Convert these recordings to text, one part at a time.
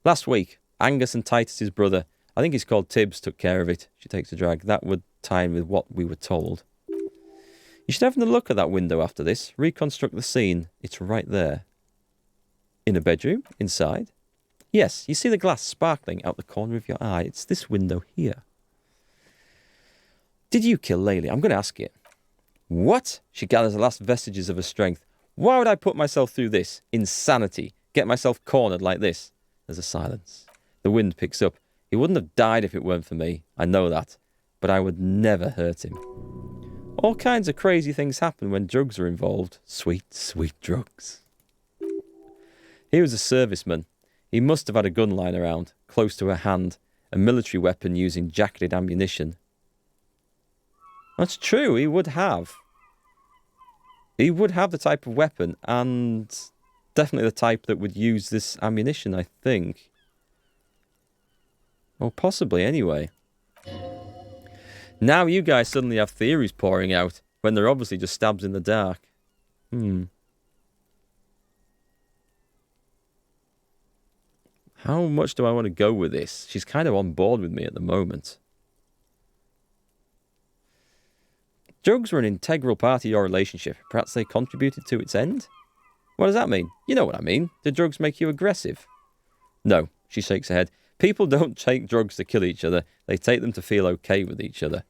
Last week, Angus and Titus's brother, I think he's called Tibbs, took care of it. She takes a drag. That would tie in with what we were told. You should have a look at that window after this. Reconstruct the scene. It's right there. In a bedroom? Inside? Yes, you see the glass sparkling out the corner of your eye. It's this window here. Did you kill Laylee? I'm going to ask you. What? She gathers the last vestiges of her strength. Why would I put myself through this? Insanity. Get myself cornered like this. There's a silence. The wind picks up. He wouldn't have died if it weren't for me. I know that. But I would never hurt him. All kinds of crazy things happen when drugs are involved. Sweet, sweet drugs. He was a serviceman. He must have had a gun lying around, close to her hand, a military weapon using jacketed ammunition. That's true, he would have. He would have the type of weapon, and definitely the type that would use this ammunition, I think. Or possibly, anyway. Now you guys suddenly have theories pouring out, when they're obviously just stabs in the dark. How much do I want to go with this? She's kind of on board with me at the moment. Drugs were an integral part of your relationship. Perhaps they contributed to its end? What does that mean? You know what I mean. Did drugs make you aggressive? No, she shakes her head. People don't take drugs to kill each other. They take them to feel okay with each other.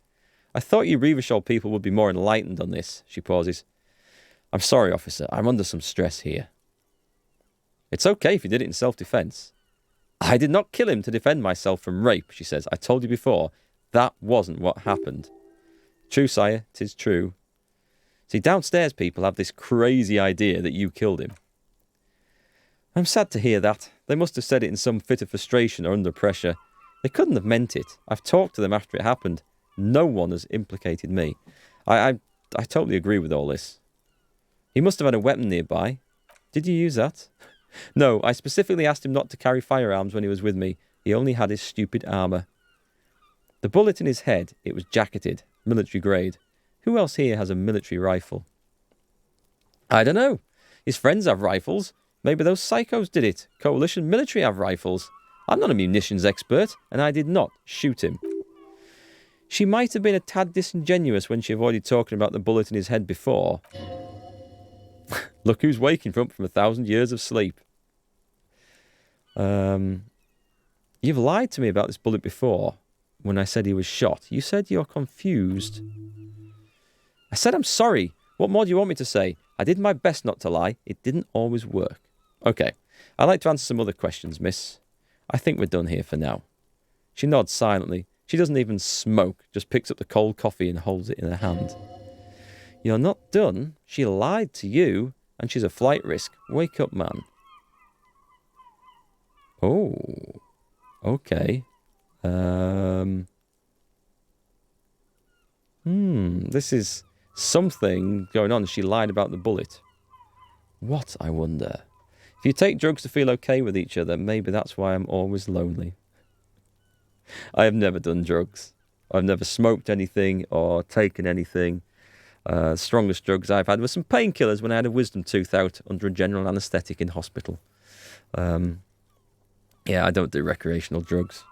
I thought you Revachol people would be more enlightened on this. She pauses. I'm sorry, officer. I'm under some stress here. It's okay if you did it in self-defense. I did not kill him to defend myself from rape, she says. I told you before. That wasn't what happened. True, sire. 'Tis true. See, downstairs people have this crazy idea that you killed him. I'm sad to hear that. They must have said it in some fit of frustration or under pressure. They couldn't have meant it. I've talked to them after it happened. No one has implicated me. I totally agree with all this. He must have had a weapon nearby. Did you use that? No, I specifically asked him not to carry firearms when he was with me. He only had his stupid armour. The bullet in his head, it was jacketed, military grade. Who else here has a military rifle? I don't know. His friends have rifles. Maybe those psychos did it. Coalition military have rifles. I'm not a munitions expert, and I did not shoot him. She might have been a tad disingenuous when she avoided talking about the bullet in his head before. Look who's waking from 1,000 years of sleep. You've lied to me about this bullet before when I said he was shot. You said you're confused. I said I'm sorry. What more do you want me to say? I did my best not to lie. It didn't always work. Okay, I'd like to answer some other questions, miss. I think we're done here for now. She nods silently. She doesn't even smoke, just picks up the cold coffee and holds it in her hand. You're not done. She lied to you, and she's a flight risk. Wake up, man. Oh, okay. This is something going on. She lied about the bullet. What, I wonder? If you take drugs to feel okay with each other, maybe that's why I'm always lonely. I have never done drugs. I've never smoked anything or taken anything. Strongest drugs I've had were some painkillers when I had a wisdom tooth out under a general anaesthetic in hospital. Yeah, I don't do recreational drugs.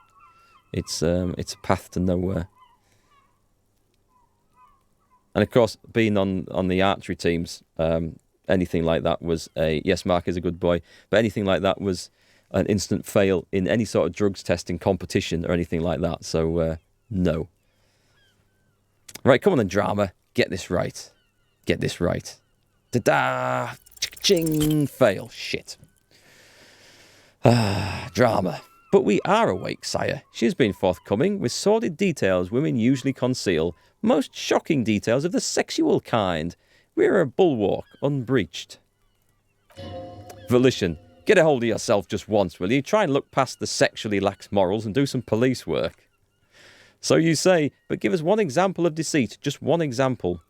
It's a path to nowhere. And of course, being on the archery teams, anything like that was yes, Mark is a good boy, but anything like that was an instant fail in any sort of drugs testing competition or anything like that. So, no. Right, come on then, drama. Get this right. Get this right. Da-da! Ching! Fail. Shit. Drama. But we are awake, sire. She has been forthcoming with sordid details women usually conceal. Most shocking details of the sexual kind. We're a bulwark, unbreached. Volition. Get a hold of yourself just once, will you? Try and look past the sexually lax morals and do some police work. So you say, but give us one example of deceit. Just one example.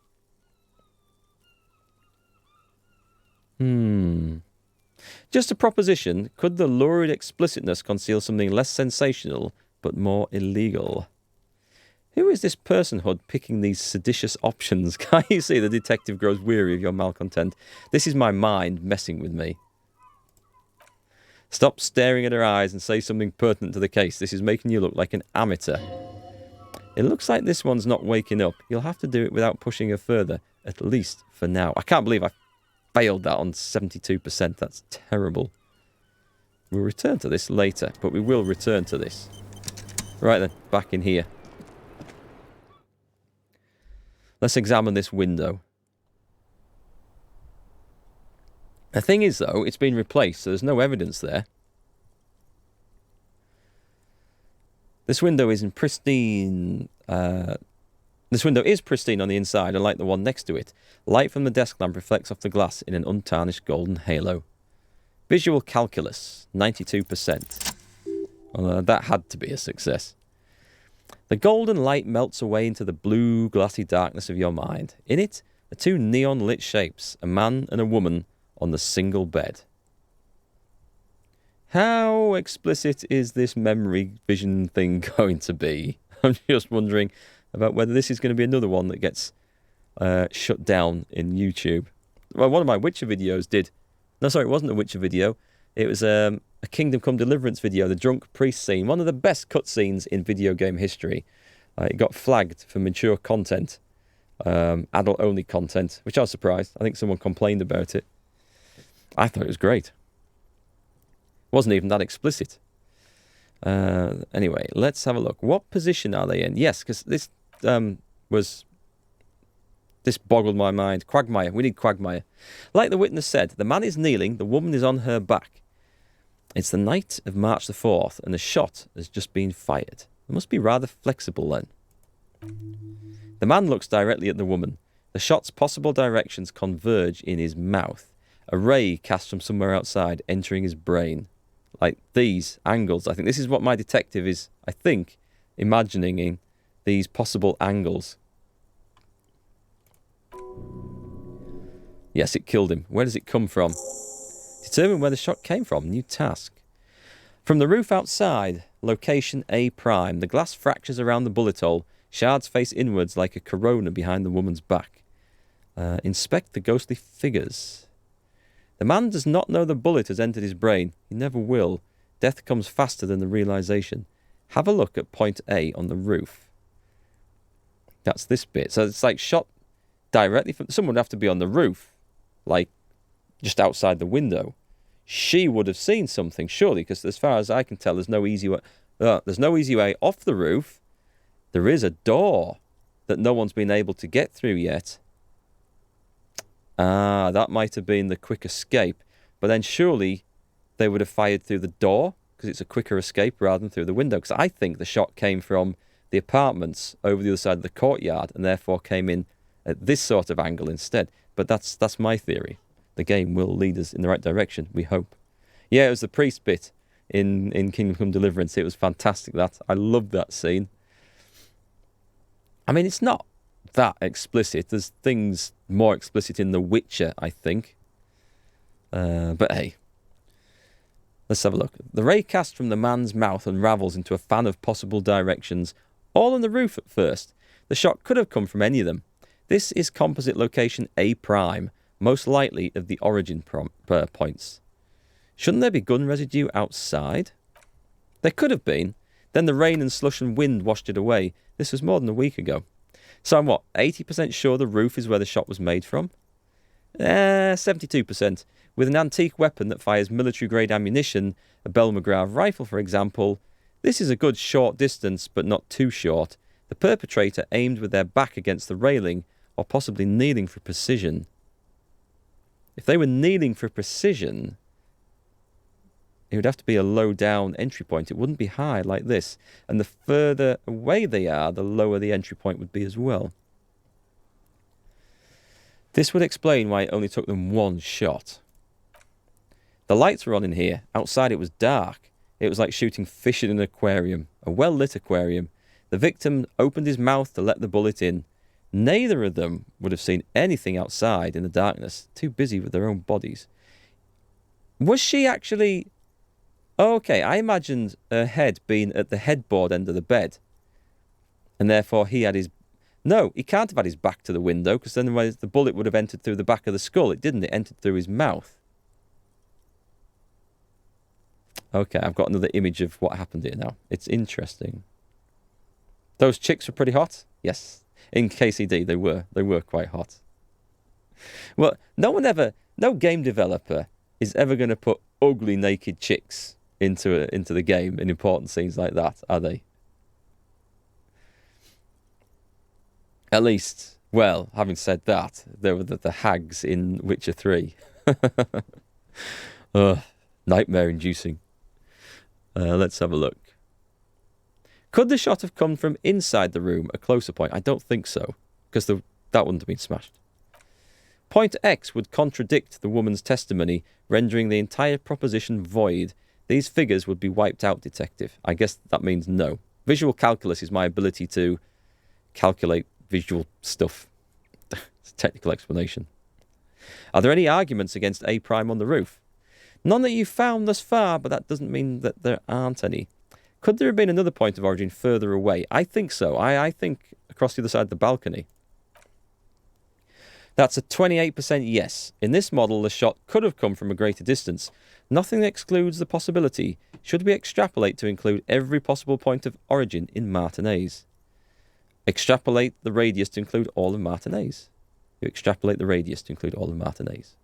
Just a proposition. Could the lurid explicitness conceal something less sensational, but more illegal? Who is this personhood picking these seditious options? Can't you see the detective grows weary of your malcontent? This is my mind messing with me. Stop staring at her eyes and say something pertinent to the case. This is making you look like an amateur. It looks like this one's not waking up. You'll have to do it without pushing her further, at least for now. I can't believe I failed that on 72%. That's terrible. We'll return to this later, but we will return to this. Right then, back in here. Let's examine this window. The thing is, though, it's been replaced, so there's no evidence there. This window is in pristine... this window is pristine on the inside, unlike the one next to it. Light from the desk lamp reflects off the glass in an untarnished golden halo. Visual calculus, 92%. Well, that had to be a success. The golden light melts away into the blue, glassy darkness of your mind. In it are two neon-lit shapes, a man and a woman, on the single bed. How explicit is this memory vision thing going to be? I'm just wondering about whether this is going to be another one that gets shut down in YouTube. Well, one of my Witcher videos did. No, sorry, it wasn't a Witcher video. It was a Kingdom Come Deliverance video, the drunk priest scene. One of the best cutscenes in video game history. It got flagged for mature content, adult-only content, which I was surprised. I think someone complained about it. I thought it was great. Wasn't even that explicit. Anyway, let's have a look. What position are they in? Yes, because this this boggled my mind. Quagmire. We need Quagmire. Like the witness said, the man is kneeling, the woman is on her back. It's the night of March the 4th, and the shot has just been fired. It must be rather flexible then. The man looks directly at the woman. The shot's possible directions converge in his mouth. A ray cast from somewhere outside, entering his brain. Like these angles. I think this is what my detective is, I think, imagining in these possible angles. Yes, it killed him. Where does it come from? Determine where the shot came from. New task. From the roof outside, location A prime. The glass fractures around the bullet hole. Shards face inwards like a corona behind the woman's back. Inspect the ghostly figures. The man does not know the bullet has entered his brain. He never will. Death comes faster than the realization. Have a look at point A on the roof. That's this bit. So it's like shot directly from... Someone would have to be on the roof. Like, just outside the window. She would have seen something, surely, because as far as I can tell, there's no easy way... there's no easy way off the roof. There is a door that no one's been able to get through yet. Ah, that might have been the quick escape. But then surely they would have fired through the door, because it's a quicker escape rather than through the window. Because I think the shot came from the apartments over the other side of the courtyard, and therefore came in at this sort of angle instead. But that's my theory. The game will lead us in the right direction, we hope. Yeah, it was the priest bit in Kingdom Come Deliverance. It was fantastic, that. I loved that scene. I mean, it's not that explicit. There's things more explicit in The Witcher, I think. But hey. Let's have a look. The ray cast from the man's mouth unravels into a fan of possible directions, all on the roof at first. The shot could have come from any of them. This is composite location A prime, most likely of the origin points. Shouldn't there be gun residue outside? There could have been. Then the rain and slush and wind washed it away. This was more than a week ago. So I'm what, 80% sure the roof is where the shot was made from? 72%. With an antique weapon that fires military-grade ammunition, a Bell McGraw rifle, for example, this is a good short distance, but not too short. The perpetrator aimed with their back against the railing, or possibly kneeling for precision. If they were kneeling for precision, it would have to be a low-down entry point. It wouldn't be high like this. And the further away they are, the lower the entry point would be as well. This would explain why it only took them one shot. The lights were on in here. Outside it was dark. It was like shooting fish in an aquarium, a well-lit aquarium. The victim opened his mouth to let the bullet in. Neither of them would have seen anything outside in the darkness, too busy with their own bodies. Was she actually... Okay, I imagined her head being at the headboard end of the bed. And therefore he had his... No, he can't have had his back to the window, because then the bullet would have entered through the back of the skull. It didn't. It entered through his mouth. Okay, I've got another image of what happened here now. It's interesting. Those chicks were pretty hot? Yes. In KCD, they were. They were quite hot. Well, no game developer is ever going to put ugly naked chicks into the game in important scenes like that, are they? At least, well, having said that, there were the hags in Witcher 3. Nightmare-inducing. Let's have a look. Could the shot have come from inside the room, a closer point? I don't think so, because that wouldn't have been smashed. Point X would contradict the woman's testimony, rendering the entire proposition void. These figures would be wiped out, detective. I guess that means no. Visual calculus is my ability to calculate visual stuff. It's a technical explanation. Are there any arguments against A' on the roof? None that you've found thus far, but that doesn't mean that there aren't any. Could there have been another point of origin further away? I think so. I think across the other side of the balcony. That's a 28% yes. In this model, the shot could have come from a greater distance. Nothing excludes the possibility. Should we extrapolate to include every possible point of origin in Martinez? Extrapolate the radius to include all of Martinez. You extrapolate the radius to include all of Martinez.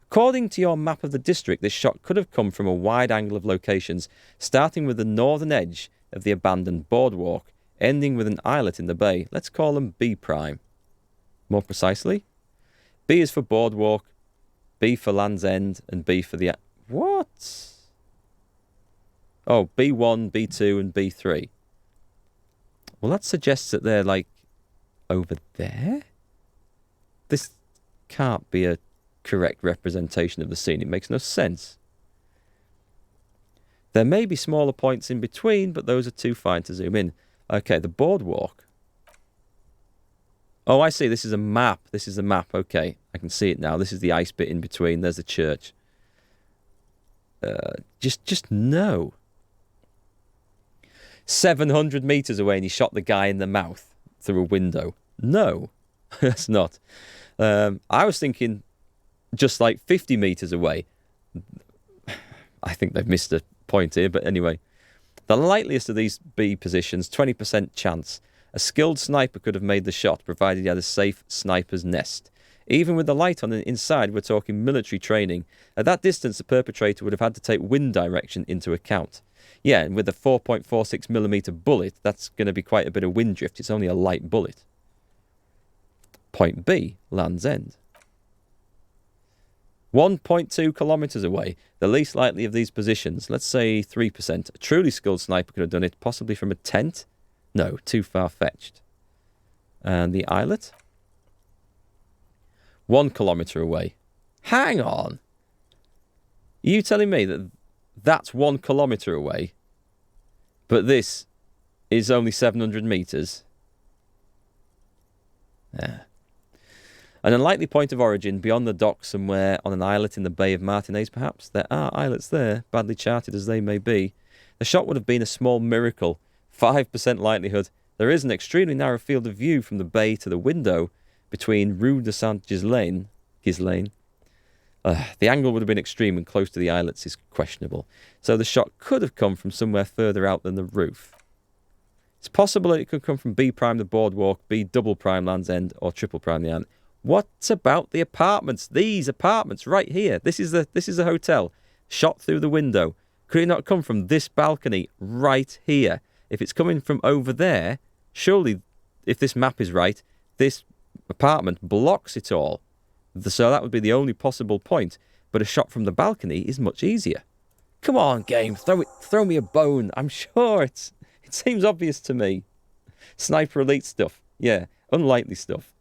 According to your map of the district, this shot could have come from a wide angle of locations, starting with the northern edge of the abandoned boardwalk, ending with an islet in the bay. Let's call them B'. More precisely, B is for boardwalk, B for Land's End, and B for the... What? Oh, B1, B2, and B3. Well, that suggests that they're, like, over there? This can't be a correct representation of the scene. It makes no sense. There may be smaller points in between, but those are too fine to zoom in. Okay, the boardwalk. Oh, I see. This is a map. This is a map. Okay, I can see it now. This is the ice bit in between. There's the church. Just no. 700 meters away and he shot the guy in the mouth through a window. No, that's not. I was thinking just like 50 meters away. I think they've missed a point here, but anyway. The likeliest of these B positions, 20% chance. A skilled sniper could have made the shot, provided he had a safe sniper's nest. Even with the light on the inside, we're talking military training. At that distance, the perpetrator would have had to take wind direction into account. Yeah, and with a 4.46mm bullet, that's going to be quite a bit of wind drift. It's only a light bullet. Point B, Land's End. 1.2 kilometres away, the least likely of these positions, let's say 3%. A truly skilled sniper could have done it, possibly from a tent. No, too far-fetched. And the islet? 1 kilometre away. Hang on. Are you telling me that that's 1 kilometre away, but this is only 700 metres? Yeah. An unlikely point of origin beyond the dock somewhere on an islet in the Bay of Martinez, perhaps? There are islets there, badly charted as they may be. The shot would have been a small miracle. 5% likelihood. There is an extremely narrow field of view from the bay to the window between Rue de Saint-Ghislain. The angle would have been extreme and close to the islets is questionable. So the shot could have come from somewhere further out than the roof. It's possible that it could come from B', the boardwalk, B', Land's End, or triple prime, the island. What about the apartments? These apartments right here. This is a hotel. Shot through the window. Could it not come from this balcony right here? If it's coming from over there, surely, if this map is right, this apartment blocks it all. So that would be the only possible point. But a shot from the balcony is much easier. Come on, game. Throw me a bone. I'm sure it seems obvious to me. Sniper elite stuff. Yeah, unlikely stuff.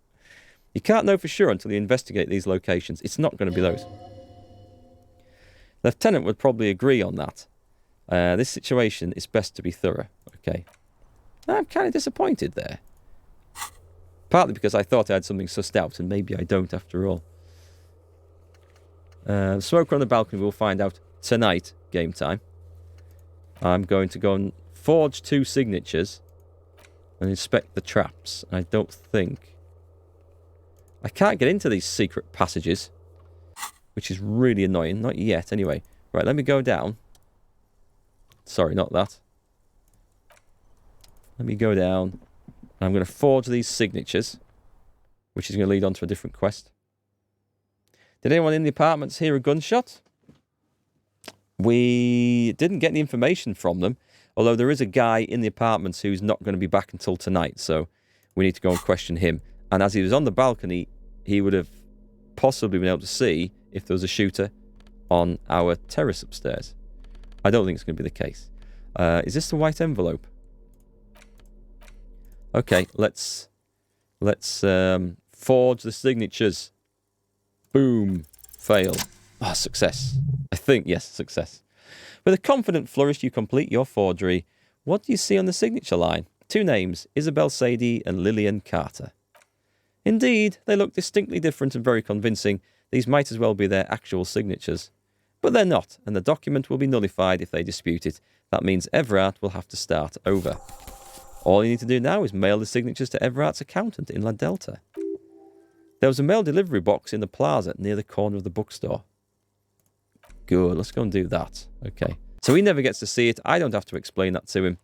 You can't know for sure until you investigate these locations. It's not going to be those. Lieutenant would probably agree on that. This situation is best to be thorough. Okay. I'm kind of disappointed there. Partly because I thought I had something sussed out, and maybe I don't after all. Smoker on the balcony, we'll find out tonight, game time. I'm going to go and forge 2 signatures and inspect the traps. I don't think... I can't get into these secret passages, which is really annoying. Not yet, anyway. Right, let me go down. Sorry, not that. Let me go down. I'm going to forge these signatures, which is going to lead on to a different quest. Did anyone in the apartments hear a gunshot? We didn't get any information from them, although there is a guy in the apartments who's not going to be back until tonight, so we need to go and question him. And as he was on the balcony, he would have possibly been able to see if there was a shooter on our terrace upstairs. I don't think it's going to be the case. Is this the white envelope? Okay, let's forge the signatures. Boom. Fail. Ah, success. I think, yes, success. With a confident flourish, you complete your forgery. What do you see on the signature line? 2 names, Isabel Sadie and Lillian Carter. Indeed, they look distinctly different and very convincing. These might as well be their actual signatures. But they're not, and the document will be nullified if they dispute it. That means Everard will have to start over. All you need to do now is mail the signatures to Everard's accountant in La Delta. There was a mail delivery box in the plaza near the corner of the bookstore. Good, let's go and do that. Okay. So he never gets to see it. I don't have to explain that to him.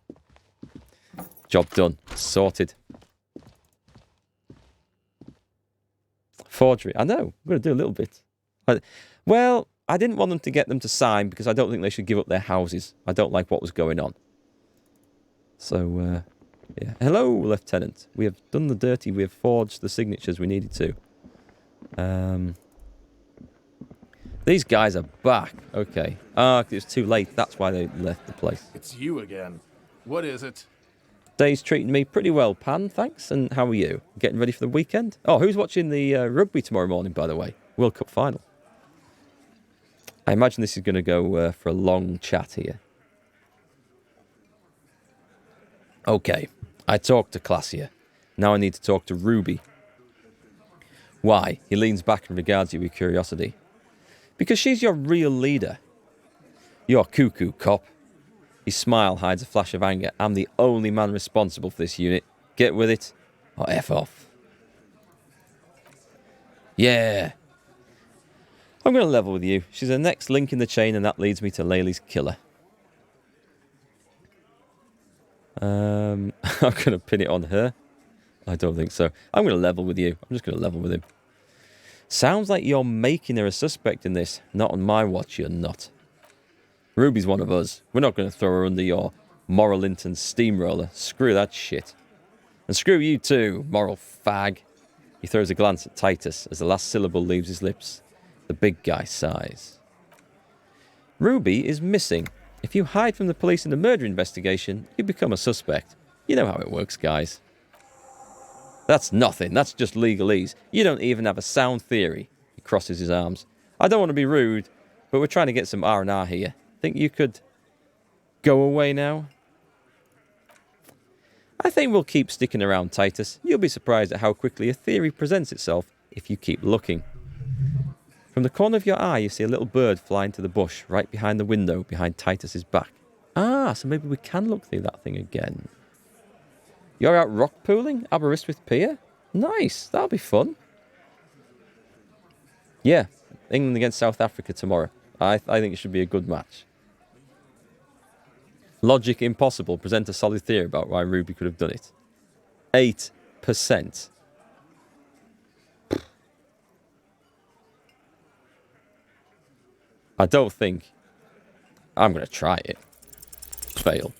Job done. Sorted. Forgery. I know. I'm going to do a little bit. Well, I didn't want them to get them to sign because I don't think they should give up their houses. I don't like what was going on. So, yeah. Hello, Lieutenant. We have done the dirty. We have forged the signatures we needed to. These guys are back. Okay. It was too late. That's why they left the place. It's you again. What is it? Day's treating me pretty well, Pan, thanks. And how are you? Getting ready for the weekend? Oh, who's watching the rugby tomorrow morning, by the way? World Cup final. I imagine this is going to go for a long chat here. Okay. I talked to Classia. Now I need to talk to Ruby. Why? He leans back and regards you with curiosity. Because she's your real leader. You're cuckoo, cop. His smile hides a flash of anger. I'm the only man responsible for this unit. Get with it, or F off. Yeah. I'm going to level with you. She's the next link in the chain, and that leads me to Laylee's killer. I'm going to pin it on her. I don't think so. I'm going to level with you. I'm just going to level with him. Sounds like you're making her a suspect in this. Not on my watch, you're not. Ruby's one of us. We're not going to throw her under your Moral Linton steamroller. Screw that shit. And screw you too, moral fag. He throws a glance at Titus as the last syllable leaves his lips. The big guy sighs. Ruby is missing. If you hide from the police in a murder investigation, you become a suspect. You know how it works, guys. That's nothing. That's just legalese. You don't even have a sound theory. He crosses his arms. I don't want to be rude, but we're trying to get some R&R here. Think you could go away now? I think we'll keep sticking around, Titus. You'll be surprised at how quickly a theory presents itself if you keep looking. From the corner of your eye, you see a little bird flying to the bush right behind the window behind Titus's back. Ah, so maybe we can look through that thing again. You're out rock pooling? Aberystwyth Pier? Nice, that'll be fun. Yeah, England against South Africa tomorrow. I think it should be a good match. Logic impossible. Present a solid theory about why Ruby could have done it. 8%. I don't think... I'm going to try it. Fail.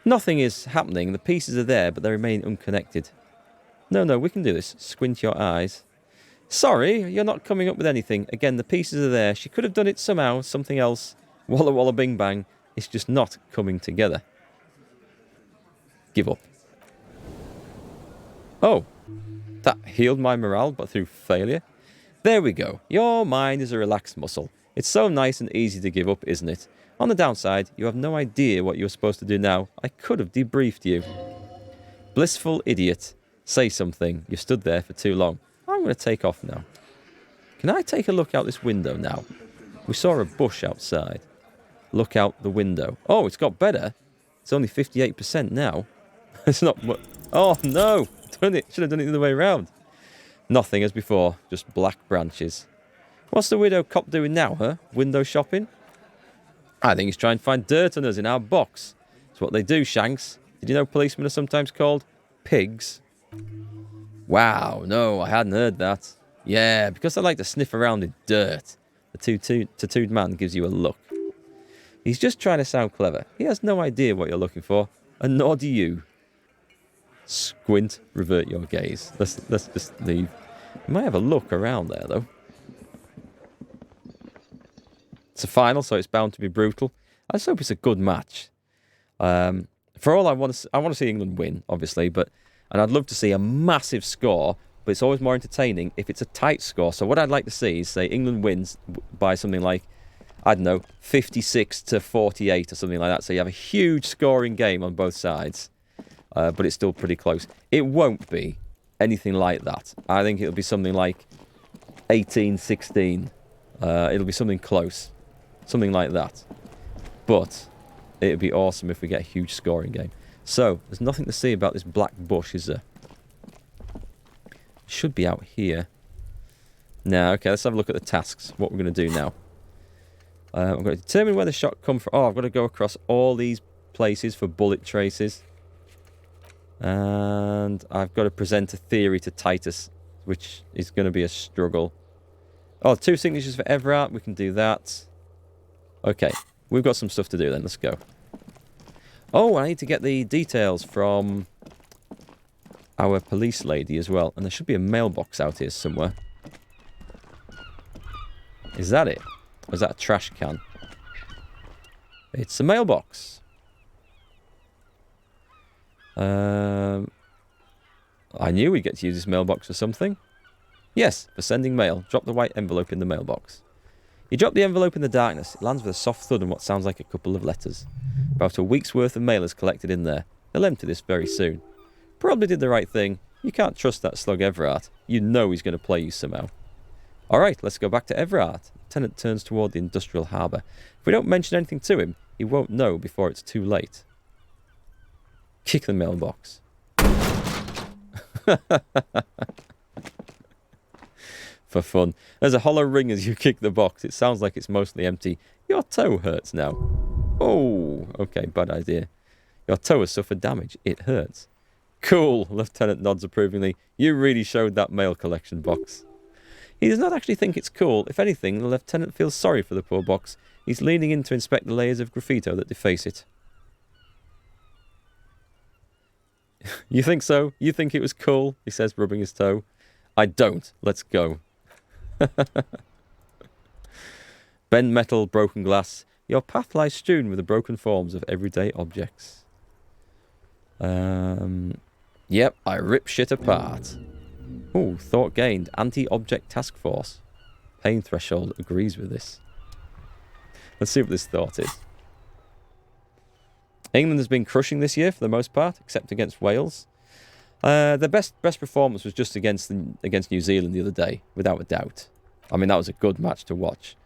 Nothing is happening. The pieces are there, but they remain unconnected. No, we can do this. Squint your eyes. Sorry, you're not coming up with anything. Again, the pieces are there. She could have done it somehow. Something else. Walla walla bing bang. It's just not coming together. Give up. Oh. That healed my morale, but through failure. There we go. Your mind is a relaxed muscle. It's so nice and easy to give up, isn't it? On the downside, you have no idea what you're supposed to do now. I could have debriefed you. Blissful idiot. Say something. You've stood there for too long. I'm going to take off now. Can I take a look out this window now? We saw a bush outside. Look out the window. Oh, it's got better. It's only 58% now. It's not much. Oh, no. Should have done it the other way around. Nothing as before. Just black branches. What's the widow cop doing now, huh? Window shopping? I think he's trying to find dirt on us in our box. That's what they do, Shanks. Did you know policemen are sometimes called pigs? Wow, no, I hadn't heard that. Yeah, because I like to sniff around in dirt. The tattooed man gives you a look. He's just trying to sound clever. He has no idea what you're looking for, and nor do you. Squint, revert your gaze. Let's just leave. You might have a look around there, though. It's a final, so it's bound to be brutal. I just hope it's a good match. For all I want to see England win, obviously, and I'd love to see a massive score, but it's always more entertaining if it's a tight score. So what I'd like to see is, say, England wins by something like, I don't know, 56-48 or something like that. So you have a huge scoring game on both sides, but it's still pretty close. It won't be anything like that. I think it'll be something like 18-16. It'll be something close, something like that. But it'd be awesome if we get a huge scoring game. So, there's nothing to see about this black bush, is there? Should be out here. Now, okay, let's have a look at the tasks. What we're going to do now. I'm going to determine where the shot come from. Oh, I've got to go across all these places for bullet traces. And I've got to present a theory to Titus, which is going to be a struggle. Oh, 2 signatures for Everard. We can do that. Okay, we've got some stuff to do then. Let's go. Oh, I need to get the details from our police lady as well. And there should be a mailbox out here somewhere. Is that it? Or is that a trash can? It's a mailbox. I knew we'd get to use this mailbox for something. Yes, for sending mail. Drop the white envelope in the mailbox. You drop the envelope in the darkness. It lands with a soft thud and what sounds like a couple of letters. About a week's worth of mail is collected in there. They'll empty this very soon. Probably did the right thing. You can't trust that slug Everard. You know he's going to play you somehow. Alright, let's go back to Everard. Lieutenant turns toward the industrial harbour. If we don't mention anything to him, he won't know before it's too late. Kick the mailbox. For fun. There's a hollow ring as you kick the box. It sounds like it's mostly empty. Your toe hurts now. Oh, okay, bad idea. Your toe has suffered damage. It hurts. Cool, Lieutenant nods approvingly. You really showed that mail collection box. He does not actually think it's cool. If anything, the Lieutenant feels sorry for the poor box. He's leaning in to inspect the layers of graffito that deface it. You think so? You think it was cool? He says, rubbing his toe. I don't. Let's go. Bent metal, broken glass. Your path lies strewn with the broken forms of everyday objects. Yep, I rip shit apart. Ooh, thought gained. Anti-object task force. Pain threshold agrees with this. Let's see what this thought is. England has been crushing this year for the most part, except against Wales. Their best performance was just against New Zealand the other day, without a doubt. I mean, that was a good match to watch.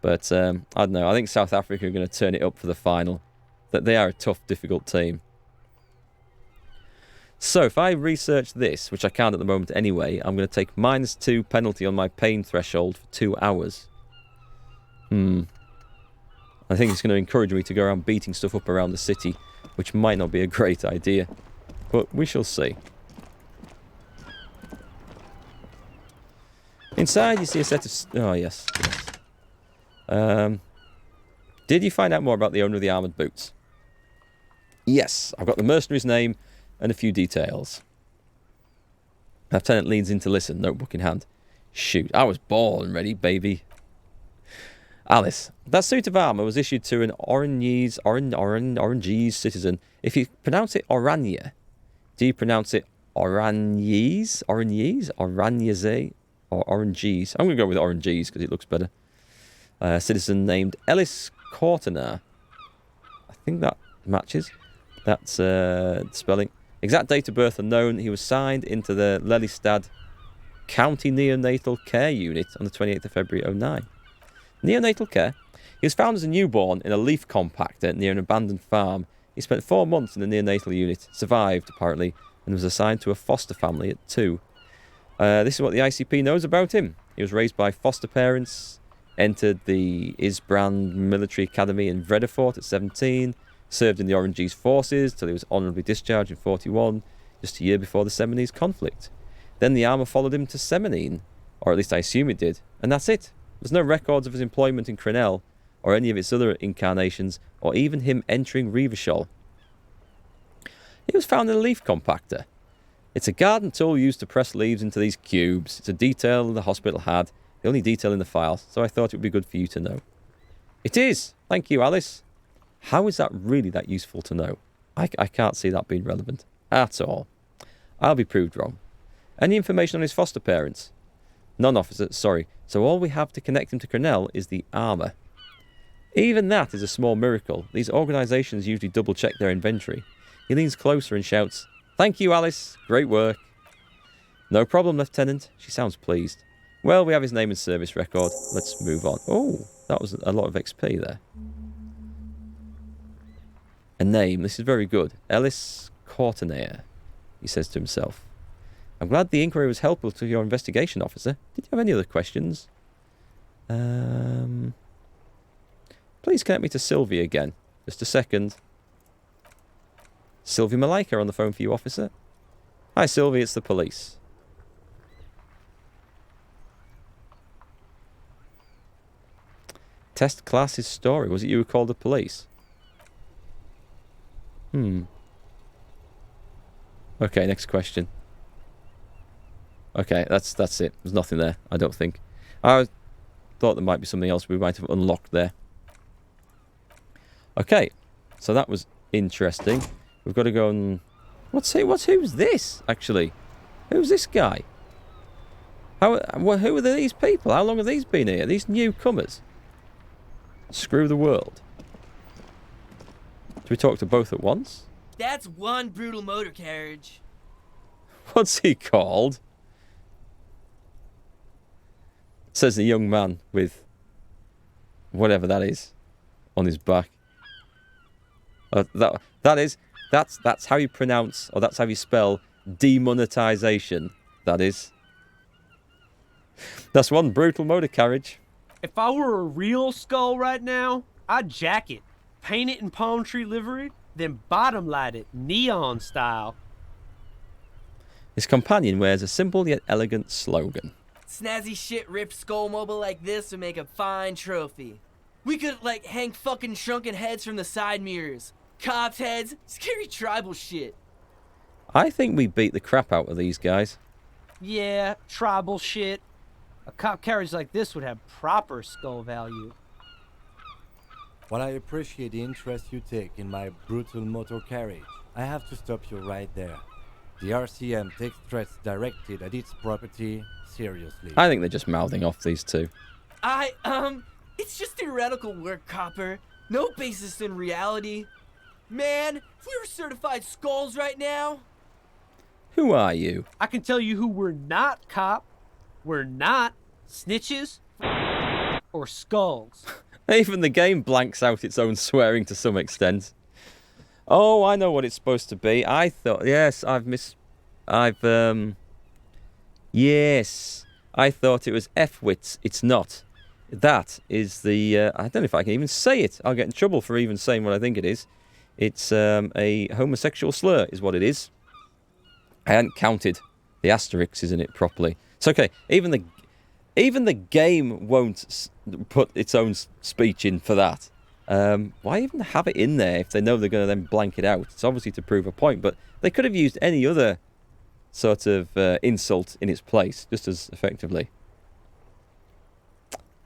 But, I don't know, I think South Africa are going to turn it up for the final. That they are a tough, difficult team. So, if I research this, which I can't at the moment anyway, I'm going to take -2 penalty on my pain threshold for 2 hours. I think it's going to encourage me to go around beating stuff up around the city, which might not be a great idea. But we shall see. Inside, you see a set of... Oh, yes. Did you find out more about the owner of the armoured boots? Yes, I've got the mercenary's name and a few details. Lieutenant leans in to listen, notebook in hand. Shoot, I was born ready, baby. Alice, that suit of armour was issued to an Orangese citizen. If you pronounce it Oranje, do you pronounce it Orangese? Orangese? Orangese? Or Orangese? I'm going to go with Orangese because it looks better. Citizen named Ellis Courtenar. I think that matches. That's spelling. Exact date of birth unknown. He was signed into the Lelystad County Neonatal Care Unit on the 28th of February 2009. Neonatal care. He was found as a newborn in a leaf compactor near an abandoned farm. He spent 4 months in the neonatal unit, survived apparently, and was assigned to a foster family at 2. This is what the ICP knows about him. He was raised by foster parents. Entered the Isbrand Military Academy in Vredefort at 17. Served in the Orange's forces till he was honourably discharged in 41, just a year before the Seminoles conflict. Then the armour followed him to Seminine, or at least I assume it did, and that's it. There's no records of his employment in Crenel, or any of its other incarnations, or even him entering Revachol. He was found in a leaf compactor. It's a garden tool used to press leaves into these cubes. It's a detail the hospital had, the only detail in the file, so I thought it would be good for you to know. It is! Thank you, Alice. How is that really that useful to know? I can't see that being relevant at all. I'll be proved wrong. Any information on his foster parents? None, officer, sorry. So all we have to connect him to Crenel is the armour. Even that is a small miracle. These organisations usually double-check their inventory. He leans closer and shouts, "Thank you, Alice. Great work." "No problem, Lieutenant." She sounds pleased. "Well, we have his name and service record. Let's move on." Oh, that was a lot of XP there. A name. This is very good. Ellis Courtenay, he says to himself. "I'm glad the inquiry was helpful to your investigation, officer. Did you have any other questions?" Please connect me to Sylvie again. Just a second. Sylvie Malika on the phone for you, officer. Hi, Sylvie, it's the police. Test class's story. Was it you who called the police? Okay, next question. Okay, that's it. There's nothing there, I don't think. I thought there might be something else we might have unlocked there. Okay, so that was interesting. We've got to go and... Who's this, actually? Who's this guy? Who are these people? How long have these been here? These newcomers? Screw the world. Do we talk to both at once? That's one brutal motor carriage. What's he called? Says the young man with whatever that is on his back. That's how you pronounce, or that's how you spell demonetization. That is. That's one brutal motor carriage. If I were a real skull right now, I'd jack it, paint it in palm tree livery, then bottom light it neon style. His companion wears a simple yet elegant slogan. Snazzy shit ripped skull mobile like this would make a fine trophy. We could, like, hang fucking shrunken heads from the side mirrors. Cops' heads, scary tribal shit. I think we beat the crap out of these guys. Yeah, tribal shit. A cop carriage like this would have proper skull value. While I appreciate the interest you take in my brutal motor carriage, I have to stop you right there. The RCM takes threats directed at its property seriously. I think they're just mouthing off, these two. It's just theoretical work, Copper. No basis in reality. Man, if we were certified skulls right now... Who are you? I can tell you who we're not, cop. We're not snitches or skulls. Even the game blanks out its own swearing to some extent. Oh, I know what it's supposed to be. I thought... Yes, Yes, I thought it was F-wits. It's not. That is the... I don't know if I can even say it. I'll get in trouble for even saying what I think it is. It's a homosexual slur is what it is. I hadn't counted the asterisks in it properly. It's okay. Even the game won't put its own speech in for that. Why even have it in there if they know they're going to then blank it out? It's obviously to prove a point, but they could have used any other sort of insult in its place just as effectively.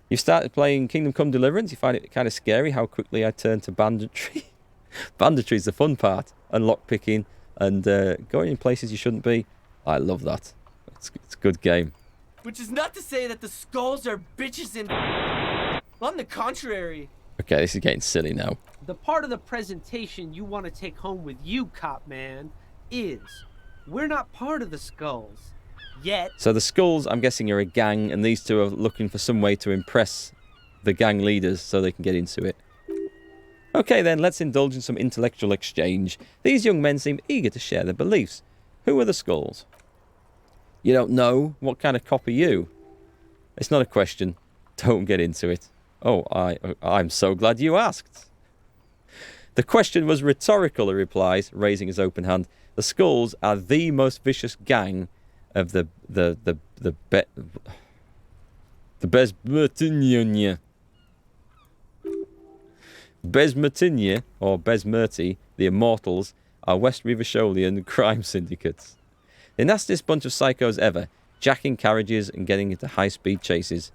You've started playing Kingdom Come Deliverance. You find it kind of scary how quickly I turn to banditry. Banditry is the fun part, and lockpicking, and going in places you shouldn't be. I love that. It's a good game. Which is not to say that the skulls are bitches and... On the contrary. Okay, this is getting silly now. The part of the presentation you want to take home with you, cop man, is we're not part of the skulls. Yet. So the skulls, I'm guessing, are a gang, and these two are looking for some way to impress the gang leaders so they can get into it. Okay then, let's indulge in some intellectual exchange. These young men seem eager to share their beliefs. Who are the skulls? You don't know? What kind of cop are you? It's not a question. Don't get into it. Oh, I'm so glad you asked. The question was rhetorical, he replies, raising his open hand. The Skulls are the most vicious gang of the Besmertinia. Besmertinia, or Besmerti, the Immortals, are West Rivasholian crime syndicates. The nastiest bunch of psychos ever, jacking carriages and getting into high-speed chases,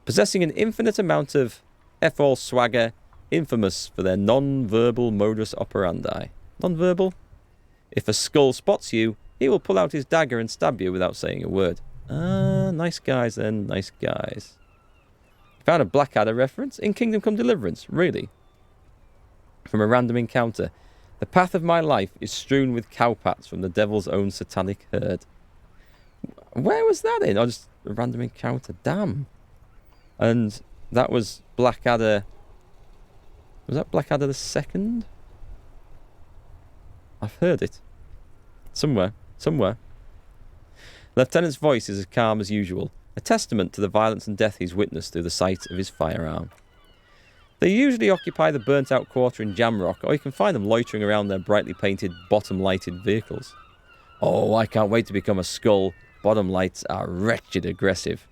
possessing an infinite amount of F-all swagger, infamous for their non-verbal modus operandi. Non-verbal? If a Skull spots you, he will pull out his dagger and stab you without saying a word. Ah, nice guys then, nice guys. Found a Blackadder reference in Kingdom Come Deliverance, really. From a random encounter. The path of my life is strewn with cowpats from the devil's own satanic herd. Where was that in? Oh, just a random encounter. Damn. And that was Blackadder. Was that Blackadder the second? I've heard it. Somewhere. Lieutenant's voice is as calm as usual, a testament to the violence and death he's witnessed through the sight of his firearm. They usually occupy the burnt-out quarter in Jamrock, or you can find them loitering around their brightly painted, bottom-lighted vehicles. Oh, I can't wait to become a Skull. Bottom lights are wretched aggressive.